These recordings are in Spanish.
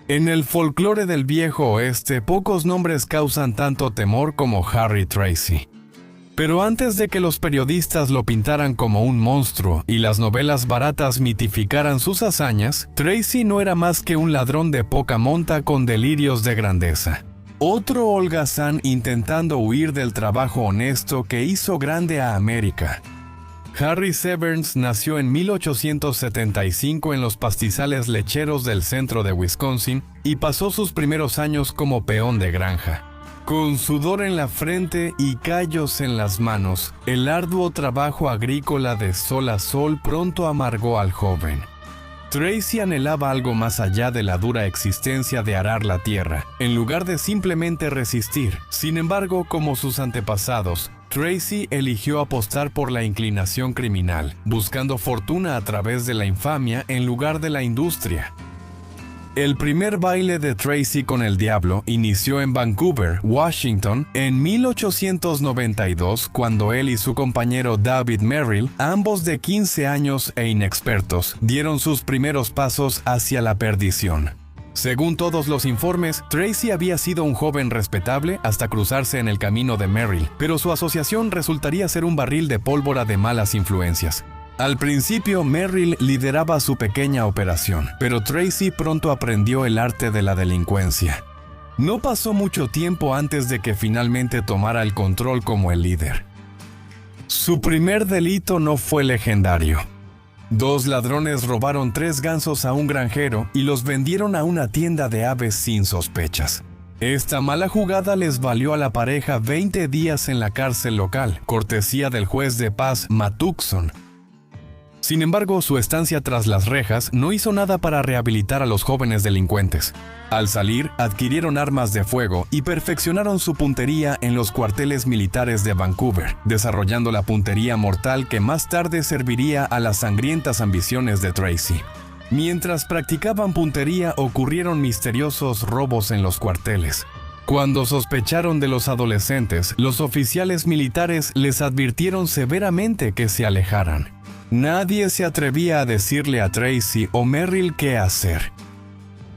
En el folclore del viejo oeste, pocos nombres causan tanto temor como Harry Tracy. Pero antes de que los periodistas lo pintaran como un monstruo y las novelas baratas mitificaran sus hazañas, Tracy no era más que un ladrón de poca monta con delirios de grandeza. Otro holgazán intentando huir del trabajo honesto que hizo grande a América. Harry Severns nació en 1875 en los pastizales lecheros del centro de Wisconsin y pasó sus primeros años como peón de granja. Con sudor en la frente y callos en las manos, el arduo trabajo agrícola de sol a sol pronto amargó al joven. Tracy anhelaba algo más allá de la dura existencia de arar la tierra, en lugar de simplemente resistir. Sin embargo, como sus antepasados, Tracy eligió apostar por la inclinación criminal, buscando fortuna a través de la infamia en lugar de la industria. El primer baile de Tracy con el diablo inició en Vancouver, Washington, en 1892, cuando él y su compañero David Merrill, ambos de 15 años e inexpertos, dieron sus primeros pasos hacia la perdición. Según todos los informes, Tracy había sido un joven respetable hasta cruzarse en el camino de Merrill, pero su asociación resultaría ser un barril de pólvora de malas influencias. Al principio, Merrill lideraba su pequeña operación, pero Tracy pronto aprendió el arte de la delincuencia. No pasó mucho tiempo antes de que finalmente tomara el control como el líder. Su primer delito no fue legendario. 2 ladrones robaron 3 gansos a un granjero y los vendieron a una tienda de aves sin sospechas. Esta mala jugada les valió a la pareja 20 días en la cárcel local, cortesía del juez de paz Matt Tucson. Sin embargo, su estancia tras las rejas no hizo nada para rehabilitar a los jóvenes delincuentes. Al salir, adquirieron armas de fuego y perfeccionaron su puntería en los cuarteles militares de Vancouver, desarrollando la puntería mortal que más tarde serviría a las sangrientas ambiciones de Tracy. Mientras practicaban puntería, ocurrieron misteriosos robos en los cuarteles. Cuando sospecharon de los adolescentes, los oficiales militares les advirtieron severamente que se alejaran. Nadie se atrevía a decirle a Tracy o Merrill qué hacer.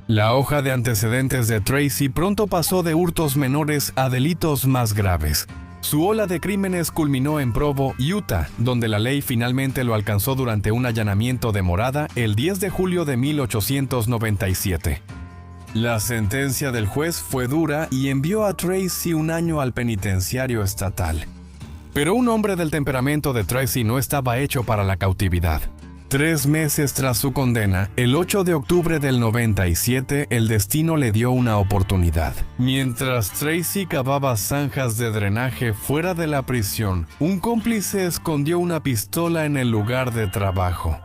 La hoja de antecedentes de Tracy pronto pasó de hurtos menores a delitos más graves. Su ola de crímenes culminó en Provo, Utah, donde la ley finalmente lo alcanzó durante un allanamiento de morada el 10 de julio de 1897. La sentencia del juez fue dura y envió a Tracy 1 año al penitenciario estatal. Pero un hombre del temperamento de Tracy no estaba hecho para la cautividad. 3 meses tras su condena, el 8 de octubre del 97, el destino le dio una oportunidad. Mientras Tracy cavaba zanjas de drenaje fuera de la prisión, un cómplice escondió una pistola en el lugar de trabajo.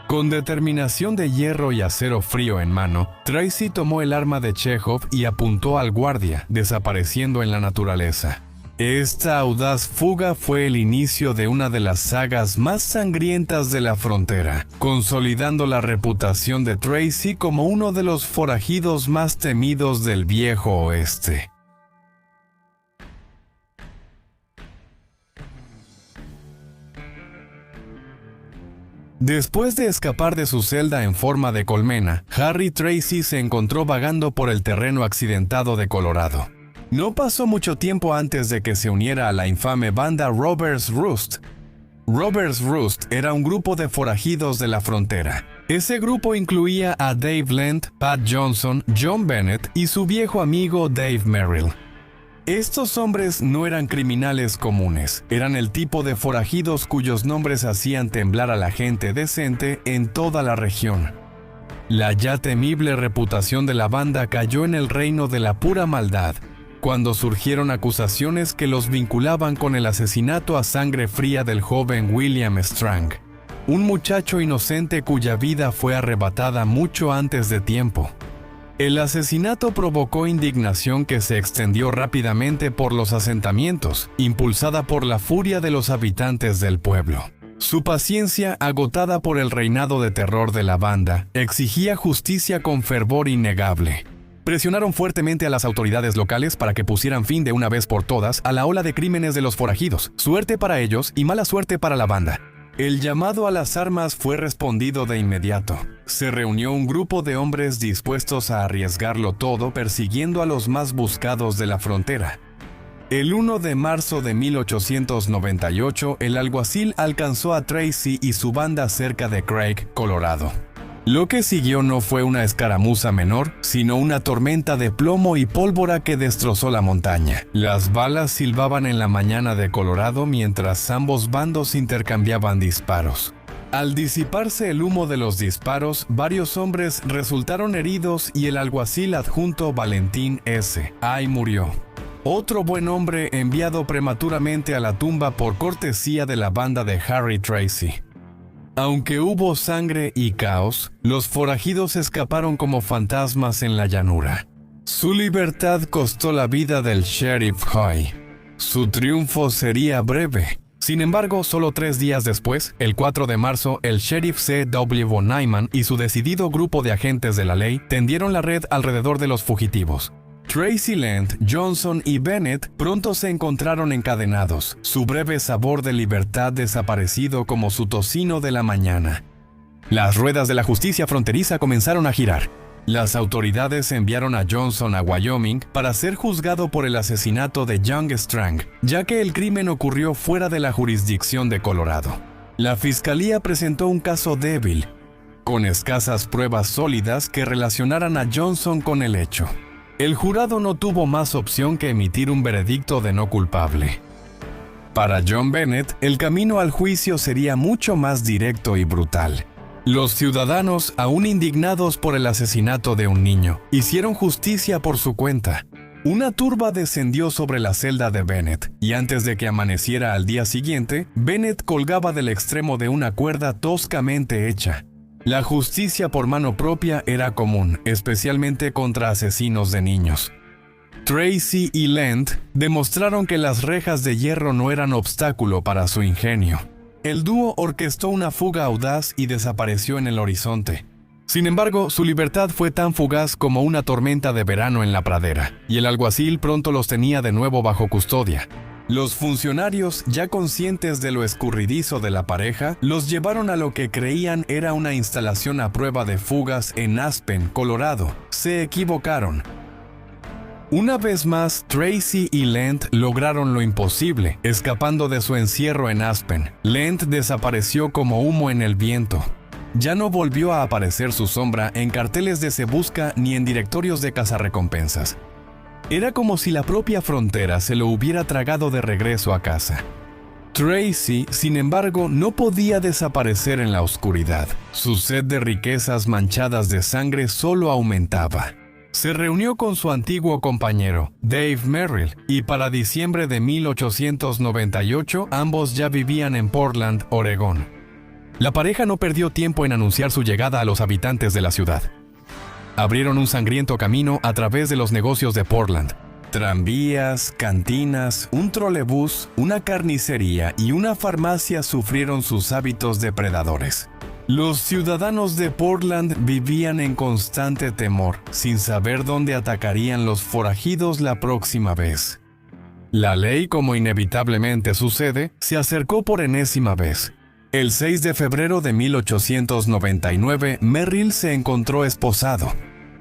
Con determinación de hierro y acero frío en mano, Tracy tomó el arma de Chekhov y apuntó al guardia, desapareciendo en la naturaleza. Esta audaz fuga fue el inicio de una de las sagas más sangrientas de la frontera, consolidando la reputación de Tracy como uno de los forajidos más temidos del viejo oeste. Después de escapar de su celda en forma de colmena, Harry Tracy se encontró vagando por el terreno accidentado de Colorado. No pasó mucho tiempo antes de que se uniera a la infame banda Robbers Roost. Robbers Roost era un grupo de forajidos de la frontera. Ese grupo incluía a Dave Lent, Pat Johnson, John Bennett y su viejo amigo Dave Merrill. Estos hombres no eran criminales comunes, eran el tipo de forajidos cuyos nombres hacían temblar a la gente decente en toda la región. La ya temible reputación de la banda cayó en el reino de la pura maldad, cuando surgieron acusaciones que los vinculaban con el asesinato a sangre fría del joven William Strang, un muchacho inocente cuya vida fue arrebatada mucho antes de tiempo. El asesinato provocó indignación que se extendió rápidamente por los asentamientos, impulsada por la furia de los habitantes del pueblo. Su paciencia, agotada por el reinado de terror de la banda, exigía justicia con fervor innegable. Presionaron fuertemente a las autoridades locales para que pusieran fin de una vez por todas a la ola de crímenes de los forajidos. Suerte para ellos y mala suerte para la banda. El llamado a las armas fue respondido de inmediato. Se reunió un grupo de hombres dispuestos a arriesgarlo todo persiguiendo a los más buscados de la frontera. El 1 de marzo de 1898, el alguacil alcanzó a Tracy y su banda cerca de Craig, Colorado. Lo que siguió no fue una escaramuza menor, sino una tormenta de plomo y pólvora que destrozó la montaña. Las balas silbaban en la mañana de Colorado mientras ambos bandos intercambiaban disparos. Al disiparse el humo de los disparos, varios hombres resultaron heridos y el alguacil adjunto Valentín S. Ay murió. Otro buen hombre enviado prematuramente a la tumba por cortesía de la banda de Harry Tracy. Aunque hubo sangre y caos, los forajidos escaparon como fantasmas en la llanura. Su libertad costó la vida del sheriff Hoy. Su triunfo sería breve. Sin embargo, solo 3 días después, el 4 de marzo, el sheriff C. W. von Neumann y su decidido grupo de agentes de la ley tendieron la red alrededor de los fugitivos. Tracy Lent, Johnson y Bennett pronto se encontraron encadenados, su breve sabor de libertad desaparecido como su tocino de la mañana. Las ruedas de la justicia fronteriza comenzaron a girar. Las autoridades enviaron a Johnson a Wyoming para ser juzgado por el asesinato de Young Strang, ya que el crimen ocurrió fuera de la jurisdicción de Colorado. La fiscalía presentó un caso débil, con escasas pruebas sólidas que relacionaran a Johnson con el hecho. El jurado no tuvo más opción que emitir un veredicto de no culpable. Para John Bennett, el camino al juicio sería mucho más directo y brutal. Los ciudadanos, aún indignados por el asesinato de un niño, hicieron justicia por su cuenta. Una turba descendió sobre la celda de Bennett, y antes de que amaneciera al día siguiente, Bennett colgaba del extremo de una cuerda toscamente hecha. La justicia por mano propia era común, especialmente contra asesinos de niños. Tracy y Lent demostraron que las rejas de hierro no eran obstáculo para su ingenio. El dúo orquestó una fuga audaz y desapareció en el horizonte. Sin embargo, su libertad fue tan fugaz como una tormenta de verano en la pradera, y el alguacil pronto los tenía de nuevo bajo custodia. Los funcionarios, ya conscientes de lo escurridizo de la pareja, los llevaron a lo que creían era una instalación a prueba de fugas en Aspen, Colorado. Se equivocaron. Una vez más, Tracy y Lent lograron lo imposible, escapando de su encierro en Aspen. Lent desapareció como humo en el viento. Ya no volvió a aparecer su sombra en carteles de Se Busca ni en directorios de cazarrecompensas. Era como si la propia frontera se lo hubiera tragado de regreso a casa. Tracy, sin embargo, no podía desaparecer en la oscuridad. Su sed de riquezas manchadas de sangre solo aumentaba. Se reunió con su antiguo compañero, Dave Merrill, y para diciembre de 1898 ambos ya vivían en Portland, Oregón. La pareja no perdió tiempo en anunciar su llegada a los habitantes de la ciudad. Abrieron un sangriento camino a través de los negocios de Portland. Tranvías, cantinas, un trolebús, una carnicería y una farmacia sufrieron sus hábitos depredadores. Los ciudadanos de Portland vivían en constante temor, sin saber dónde atacarían los forajidos la próxima vez. La ley, como inevitablemente sucede, se acercó por enésima vez. El 6 de febrero de 1899, Merrill se encontró esposado.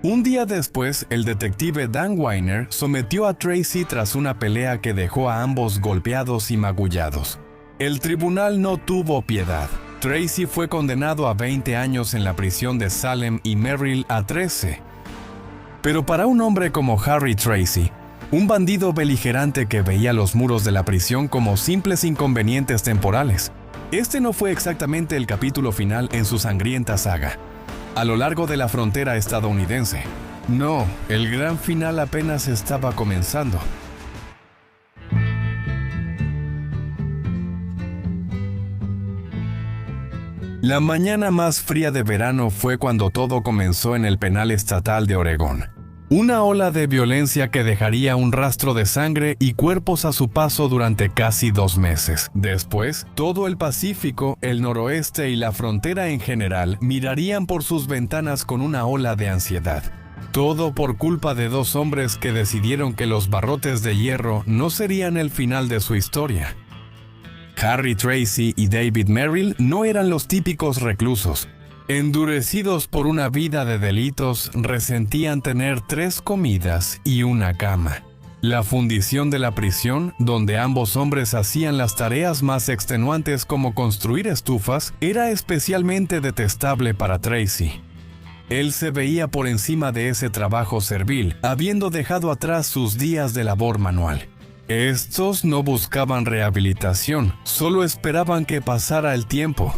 Un día después, el detective Dan Weiner sometió a Tracy tras una pelea que dejó a ambos golpeados y magullados. El tribunal no tuvo piedad. Tracy fue condenado a 20 años en la prisión de Salem y Merrill a 13. Pero para un hombre como Harry Tracy, un bandido beligerante que veía los muros de la prisión como simples inconvenientes temporales, este no fue exactamente el capítulo final en su sangrienta saga. A lo largo de la frontera estadounidense. No, el gran final apenas estaba comenzando. La mañana más fría de verano fue cuando todo comenzó en el penal estatal de Oregón. Una ola de violencia que dejaría un rastro de sangre y cuerpos a su paso durante casi 2 meses. Después, todo el Pacífico, el noroeste y la frontera en general mirarían por sus ventanas con una ola de ansiedad. Todo por culpa de 2 hombres que decidieron que los barrotes de hierro no serían el final de su historia. Harry Tracy y David Merrill no eran los típicos reclusos. Endurecidos por una vida de delitos, resentían tener 3 comidas y una cama. La fundición de la prisión, donde ambos hombres hacían las tareas más extenuantes como construir estufas, era especialmente detestable para Tracy. Él se veía por encima de ese trabajo servil, habiendo dejado atrás sus días de labor manual. Estos no buscaban rehabilitación, solo esperaban que pasara el tiempo.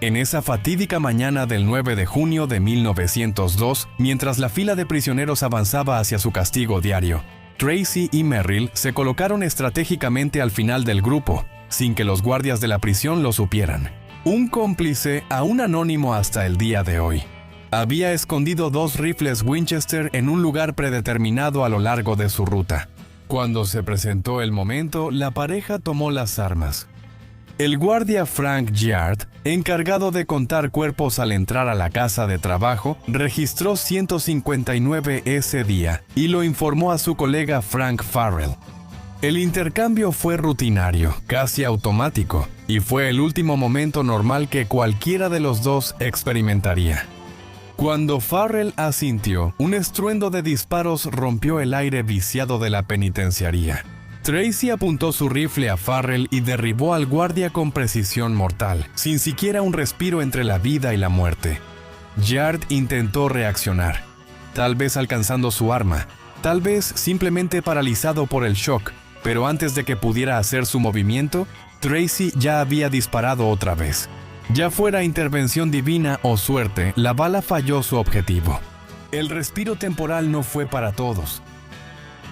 En esa fatídica mañana del 9 de junio de 1902, mientras la fila de prisioneros avanzaba hacia su castigo diario, Tracy y Merrill se colocaron estratégicamente al final del grupo, sin que los guardias de la prisión lo supieran. Un cómplice, aún anónimo hasta el día de hoy, había escondido 2 rifles Winchester en un lugar predeterminado a lo largo de su ruta. Cuando se presentó el momento, la pareja tomó las armas. El guardia Frank Yard, encargado de contar cuerpos al entrar a la casa de trabajo, registró 159 ese día y lo informó a su colega Frank Farrell. El intercambio fue rutinario, casi automático, y fue el último momento normal que cualquiera de los dos experimentaría. Cuando Farrell asintió, un estruendo de disparos rompió el aire viciado de la penitenciaría. Tracy apuntó su rifle a Farrell y derribó al guardia con precisión mortal, sin siquiera un respiro entre la vida y la muerte. Yard intentó reaccionar, tal vez alcanzando su arma, tal vez simplemente paralizado por el shock, pero antes de que pudiera hacer su movimiento, Tracy ya había disparado otra vez. Ya fuera intervención divina o suerte, la bala falló su objetivo. El respiro temporal no fue para todos.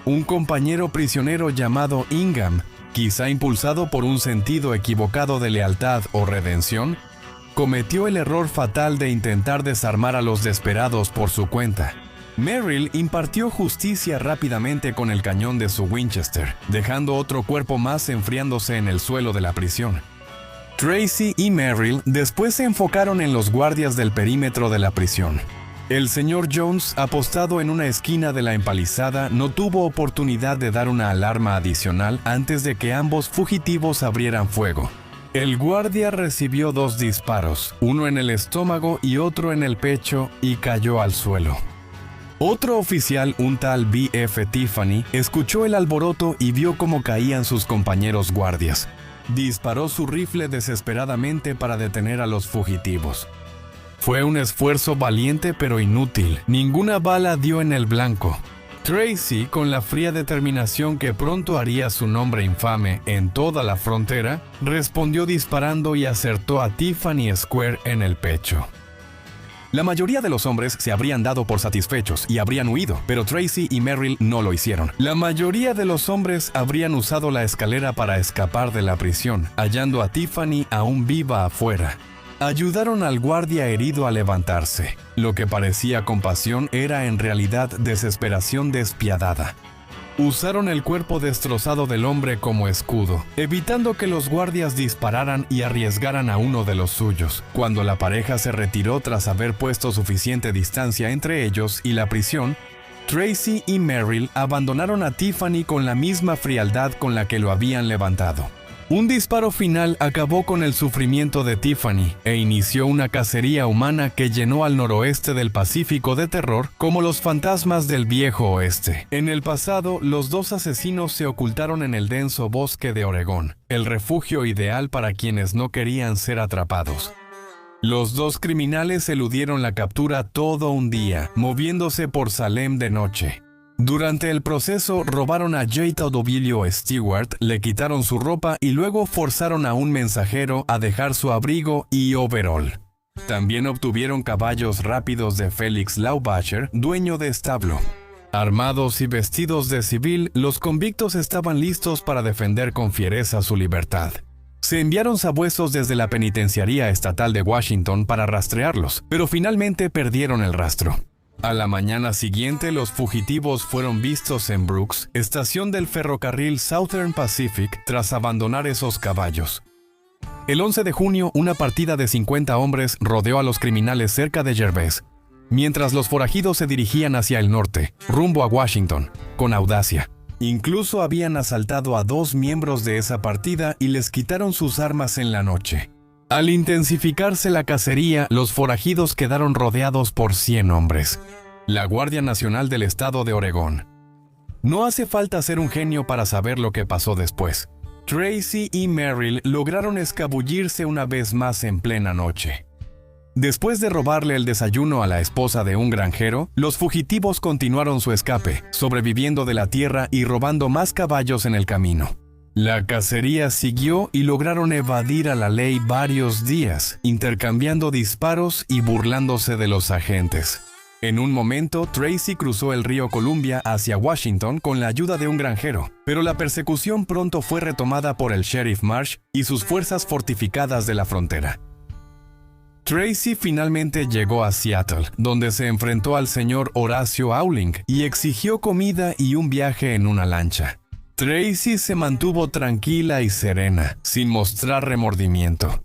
Un compañero prisionero llamado Ingham, quizá impulsado por un sentido equivocado de lealtad o redención, cometió el error fatal de intentar desarmar a los desesperados por su cuenta. Merrill impartió justicia rápidamente con el cañón de su Winchester, dejando otro cuerpo más enfriándose en el suelo de la prisión. Tracy y Merrill después se enfocaron en los guardias del perímetro de la prisión. El señor Jones, apostado en una esquina de la empalizada, no tuvo oportunidad de dar una alarma adicional antes de que ambos fugitivos abrieran fuego. El guardia recibió 2 disparos, uno en el estómago y otro en el pecho, y cayó al suelo. Otro oficial, un tal B.F. Tiffany, escuchó el alboroto y vio cómo caían sus compañeros guardias. Disparó su rifle desesperadamente para detener a los fugitivos. Fue un esfuerzo valiente pero inútil. Ninguna bala dio en el blanco. Tracy, con la fría determinación que pronto haría su nombre infame en toda la frontera, respondió disparando y acertó a Tiffany Square en el pecho. La mayoría de los hombres se habrían dado por satisfechos y habrían huido, pero Tracy y Merrill no lo hicieron. La mayoría de los hombres habrían usado la escalera para escapar de la prisión, hallando a Tiffany aún viva afuera. Ayudaron al guardia herido a levantarse. Lo que parecía compasión era en realidad desesperación despiadada. Usaron el cuerpo destrozado del hombre como escudo, evitando que los guardias dispararan y arriesgaran a uno de los suyos. Cuando la pareja se retiró tras haber puesto suficiente distancia entre ellos y la prisión, Tracy y Merrill abandonaron a Tiffany con la misma frialdad con la que lo habían levantado. Un disparo final acabó con el sufrimiento de Tiffany e inició una cacería humana que llenó al noroeste del Pacífico de terror como los fantasmas del viejo oeste. En el pasado, los 2 asesinos se ocultaron en el denso bosque de Oregón, el refugio ideal para quienes no querían ser atrapados. Los 2 criminales eludieron la captura todo un día, moviéndose por Salem de noche. Durante el proceso, robaron a J.W. Stewart, le quitaron su ropa y luego forzaron a un mensajero a dejar su abrigo y overol. También obtuvieron caballos rápidos de Felix Laubacher, dueño de establo. Armados y vestidos de civil, los convictos estaban listos para defender con fiereza su libertad. Se enviaron sabuesos desde la penitenciaría estatal de Washington para rastrearlos, pero finalmente perdieron el rastro. A la mañana siguiente, los fugitivos fueron vistos en Brooks, estación del ferrocarril Southern Pacific, tras abandonar esos caballos. El 11 de junio, una partida de 50 hombres rodeó a los criminales cerca de Gervais, mientras los forajidos se dirigían hacia el norte, rumbo a Washington, con audacia. Incluso habían asaltado a 2 miembros de esa partida y les quitaron sus armas en la noche. Al intensificarse la cacería, los forajidos quedaron rodeados por 100 hombres. La Guardia Nacional del Estado de Oregón. No hace falta ser un genio para saber lo que pasó después. Tracy y Merrill lograron escabullirse una vez más en plena noche. Después de robarle el desayuno a la esposa de un granjero, los fugitivos continuaron su escape, sobreviviendo de la tierra y robando más caballos en el camino. La cacería siguió y lograron evadir a la ley varios días, intercambiando disparos y burlándose de los agentes. En un momento, Tracy cruzó el río Columbia hacia Washington con la ayuda de un granjero, pero la persecución pronto fue retomada por el sheriff Marsh y sus fuerzas fortificadas de la frontera. Tracy finalmente llegó a Seattle, donde se enfrentó al señor Horacio Auling y exigió comida y un viaje en una lancha. Tracy se mantuvo tranquila y serena, sin mostrar remordimiento.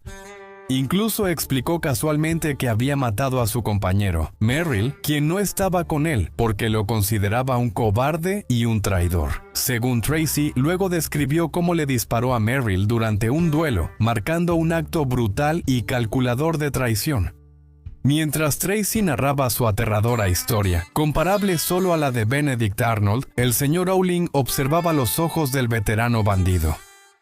Incluso explicó casualmente que había matado a su compañero, Merrill, quien no estaba con él porque lo consideraba un cobarde y un traidor. Según Tracy, luego describió cómo le disparó a Merrill durante un duelo, marcando un acto brutal y calculador de traición. Mientras Tracy narraba su aterradora historia, comparable solo a la de Benedict Arnold, el señor Auling observaba los ojos del veterano bandido.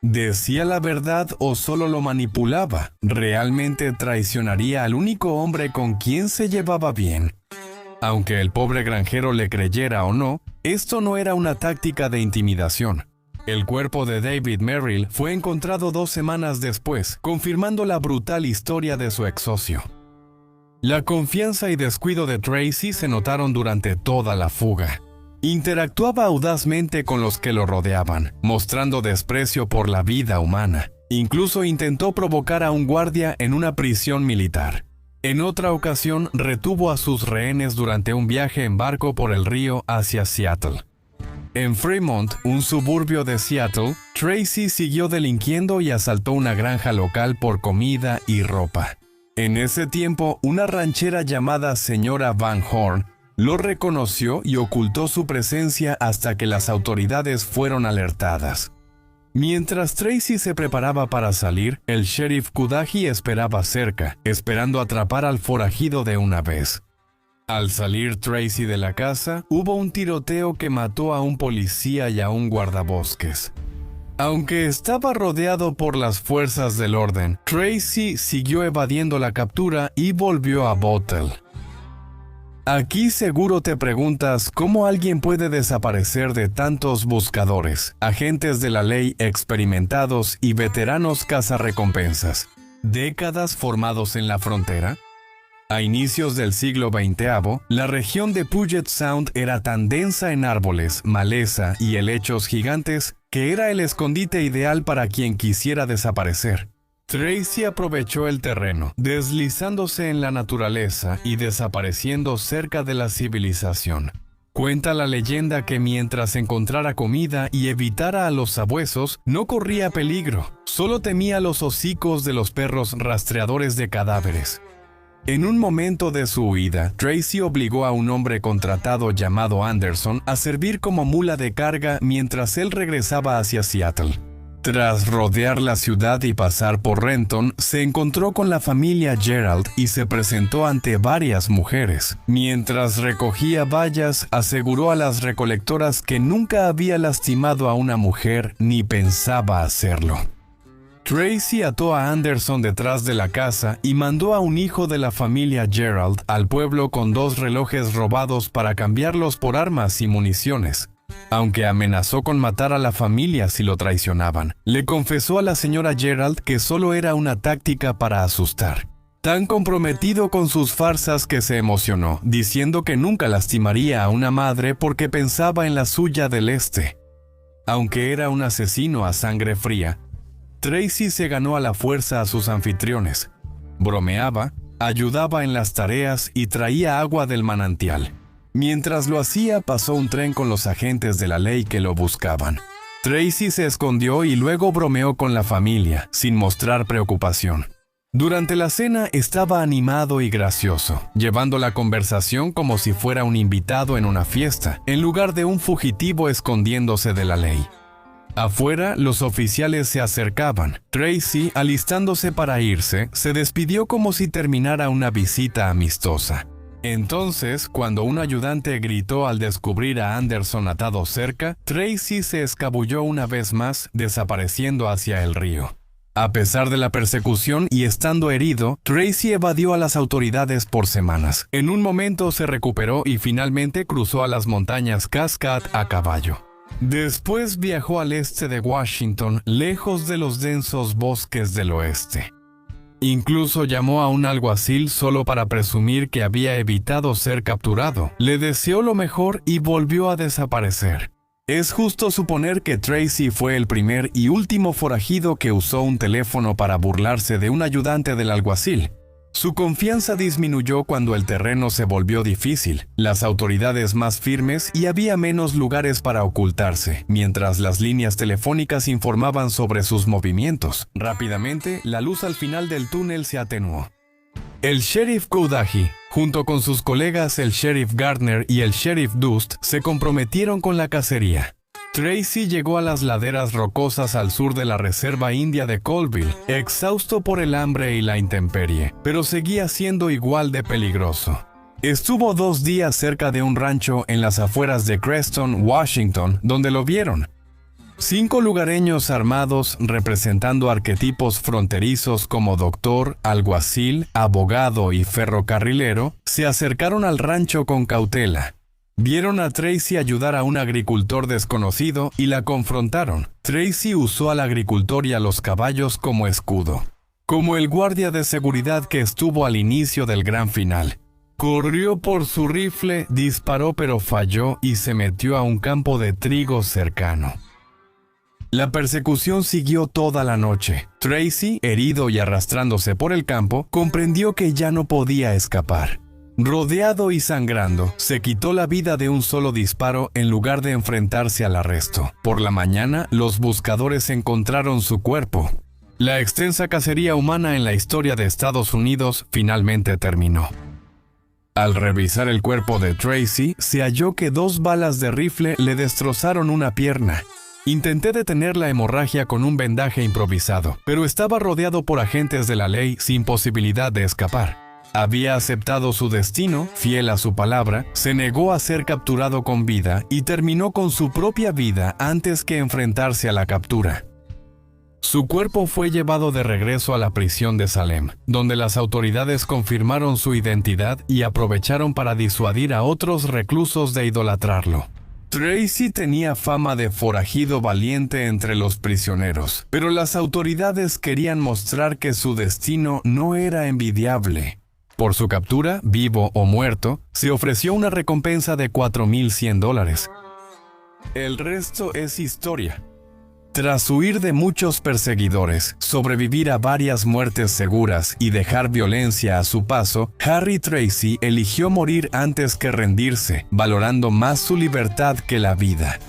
¿Decía la verdad o solo lo manipulaba? ¿Realmente traicionaría al único hombre con quien se llevaba bien? Aunque el pobre granjero le creyera o no, esto no era una táctica de intimidación. El cuerpo de David Merrill fue encontrado 2 semanas después, confirmando la brutal historia de su ex-socio. La confianza y descuido de Tracy se notaron durante toda la fuga. Interactuaba audazmente con los que lo rodeaban, mostrando desprecio por la vida humana. Incluso intentó provocar a un guardia en una prisión militar. En otra ocasión, retuvo a sus rehenes durante un viaje en barco por el río hacia Seattle. En Fremont, un suburbio de Seattle, Tracy siguió delinquiendo y asaltó una granja local por comida y ropa. En ese tiempo, una ranchera llamada Señora Van Horn lo reconoció y ocultó su presencia hasta que las autoridades fueron alertadas. Mientras Tracy se preparaba para salir, el sheriff Cudahy esperaba cerca, esperando atrapar al forajido de una vez. Al salir Tracy de la casa, hubo un tiroteo que mató a un policía y a un guardabosques. Aunque estaba rodeado por las fuerzas del orden, Tracy siguió evadiendo la captura y volvió a Bottle. Aquí seguro te preguntas cómo alguien puede desaparecer de tantos buscadores, agentes de la ley experimentados y veteranos cazarrecompensas, décadas formados en la frontera. A inicios del siglo XX, la región de Puget Sound era tan densa en árboles, maleza y helechos gigantes que era el escondite ideal para quien quisiera desaparecer. Tracy aprovechó el terreno, deslizándose en la naturaleza y desapareciendo cerca de la civilización. Cuenta la leyenda que mientras encontrara comida y evitara a los sabuesos, no corría peligro, solo temía los hocicos de los perros rastreadores de cadáveres. En un momento de su huida, Tracy obligó a un hombre contratado llamado Anderson a servir como mula de carga mientras él regresaba hacia Seattle. Tras rodear la ciudad y pasar por Renton, se encontró con la familia Gerald y se presentó ante varias mujeres. Mientras recogía bayas, aseguró a las recolectoras que nunca había lastimado a una mujer ni pensaba hacerlo. Tracy ató a Anderson detrás de la casa y mandó a un hijo de la familia Gerald al pueblo con 2 relojes robados para cambiarlos por armas y municiones. Aunque amenazó con matar a la familia si lo traicionaban, le confesó a la señora Gerald que solo era una táctica para asustar. Tan comprometido con sus farsas que se emocionó, diciendo que nunca lastimaría a una madre porque pensaba en la suya del este. Aunque era un asesino a sangre fría, Tracy se ganó a la fuerza a sus anfitriones. Bromeaba, ayudaba en las tareas y traía agua del manantial. Mientras lo hacía, pasó un tren con los agentes de la ley que lo buscaban. Tracy se escondió y luego bromeó con la familia, sin mostrar preocupación. Durante la cena estaba animado y gracioso, llevando la conversación como si fuera un invitado en una fiesta, en lugar de un fugitivo escondiéndose de la ley. Afuera, los oficiales se acercaban. Tracy, alistándose para irse, se despidió como si terminara una visita amistosa. Entonces, cuando un ayudante gritó al descubrir a Anderson atado cerca, Tracy se escabulló una vez más, desapareciendo hacia el río. A pesar de la persecución y estando herido, Tracy evadió a las autoridades por semanas. En un momento se recuperó y finalmente cruzó a las montañas Cascade a caballo. Después viajó al este de Washington, lejos de los densos bosques del oeste. Incluso llamó a un alguacil solo para presumir que había evitado ser capturado. Le deseó lo mejor y volvió a desaparecer. Es justo suponer que Tracy fue el primer y último forajido que usó un teléfono para burlarse de un ayudante del alguacil. Su confianza disminuyó cuando el terreno se volvió difícil, las autoridades más firmes y había menos lugares para ocultarse, mientras las líneas telefónicas informaban sobre sus movimientos. Rápidamente, la luz al final del túnel se atenuó. El sheriff Cudahy, junto con sus colegas el sheriff Gardner y el sheriff Dust, se comprometieron con la cacería. Tracy llegó a las laderas rocosas al sur de la reserva india de Colville, exhausto por el hambre y la intemperie, pero seguía siendo igual de peligroso. Estuvo 2 días cerca de un rancho en las afueras de Creston, Washington, donde lo vieron. 5 lugareños armados representando arquetipos fronterizos como doctor, alguacil, abogado y ferrocarrilero se acercaron al rancho con cautela. Vieron a Tracy ayudar a un agricultor desconocido y la confrontaron. Tracy usó al agricultor y a los caballos como escudo, como el guardia de seguridad que estuvo al inicio del gran final. Corrió por su rifle, disparó pero falló y se metió a un campo de trigo cercano. La persecución siguió toda la noche. Tracy, herido y arrastrándose por el campo, comprendió que ya no podía escapar. Rodeado y sangrando, se quitó la vida de un solo disparo en lugar de enfrentarse al arresto. Por la mañana, los buscadores encontraron su cuerpo. La extensa cacería humana en la historia de Estados Unidos finalmente terminó. Al revisar el cuerpo de Tracy, se halló que 2 balas de rifle le destrozaron una pierna. Intenté detener la hemorragia con un vendaje improvisado, pero estaba rodeado por agentes de la ley sin posibilidad de escapar. Había aceptado su destino, fiel a su palabra, se negó a ser capturado con vida y terminó con su propia vida antes que enfrentarse a la captura. Su cuerpo fue llevado de regreso a la prisión de Salem, donde las autoridades confirmaron su identidad y aprovecharon para disuadir a otros reclusos de idolatrarlo. Tracy tenía fama de forajido valiente entre los prisioneros, pero las autoridades querían mostrar que su destino no era envidiable. Por su captura, vivo o muerto, se ofreció una recompensa de $4,100. El resto es historia. Tras huir de muchos perseguidores, sobrevivir a varias muertes seguras y dejar violencia a su paso, Harry Tracy eligió morir antes que rendirse, valorando más su libertad que la vida.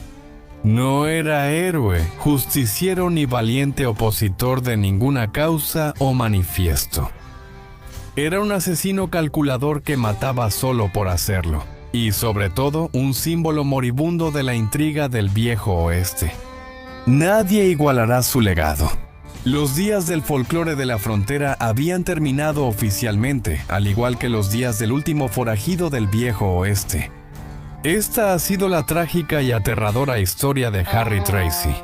No era héroe, justiciero ni valiente opositor de ninguna causa o manifiesto. Era un asesino calculador que mataba solo por hacerlo, y sobre todo un símbolo moribundo de la intriga del viejo oeste. Nadie igualará su legado. Los días del folclore de la frontera habían terminado oficialmente, al igual que los días del último forajido del viejo oeste. Esta ha sido la trágica y aterradora historia de Harry Tracy.